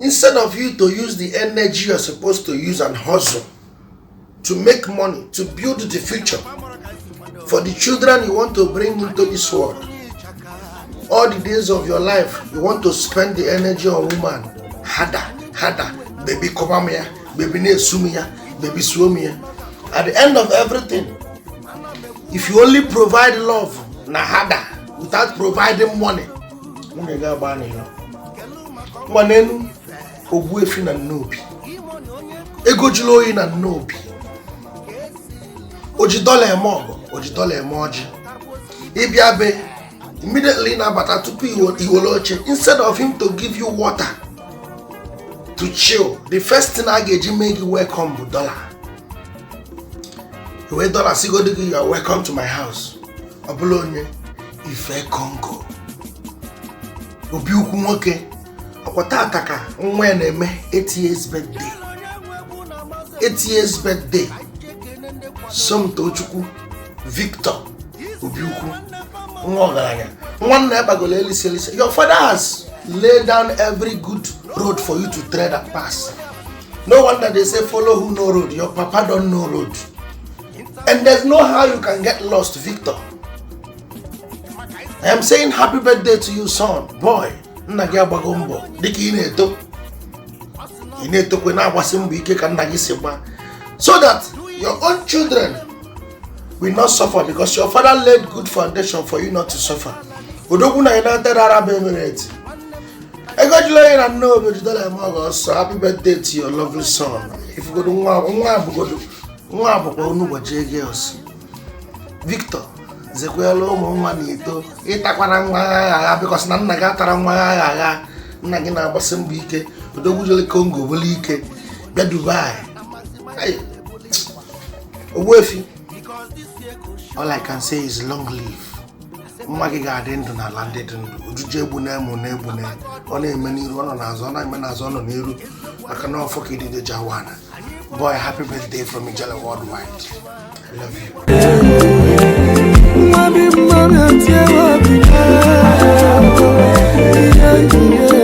Instead of you to use the energy you're supposed to use and hustle to make money, to build the future for the children you want to bring into this world, all the days of your life, you want to spend the energy on woman. Hada, baby komamia, baby nesumia, baby swomia. At the end of everything, if you only provide love, na hada, without providing money, Manenu, Ogwefi na Nnobi. Ego Julu na Nnobi. Ojidole emogo, ojidole emoji. Ibiabe, immediately na bata tupu iwoloche. Instead of him to give you water to chill, the first thing I get you make you welcome with dollar. You wait dollar, see go you are welcome to my house. Abulonye, Ife Congo. Obi ukwu nwoke. Okwataka nwa na-eme 8 years birthday. 8 years birthday. Somtochukwu Victor Obi ukwu nwa ogaranya. Nwanne bagolo elise. Your father has laid down every good road for you to tread and pass. No wonder they say follow who know road. Your papa don't know road. And there's no how you can get lost, Victor. I am saying happy birthday to you, son. Boy, nna bagombo. Diki ineto kwena wasimbu ike ka nna gi seba. So that your own children will not suffer, because your father laid good foundation for you not to suffer. Odogu na United Arab Emirates. Ego Julu na Nnobi ojidole emogo. So happy birthday to your lovely son. If you go to nwa abukwa onugbo girls. Victor zekwelo ụmụ nwa n'ito ịtakwana nwa agha because na nna gị atara nwa agha, nna gị na-agbasi mbọ ike. Odogwu jele Congo bụlụ ike bịa Dubai. Ogwefi, all I can say is long live. Nwa gị ga-adị ndụ na ala ndị dị ndụ. Ojuje egbu na-emu na-egbu na ọ na-eme n'iru, ọ nọ n'azụ, ọ na-eme n'azụ, ọ nọ n'iru maka na ọfọ ka ịdị Jawana. Boy, happy birthday from Ijele Worldwide. I love you.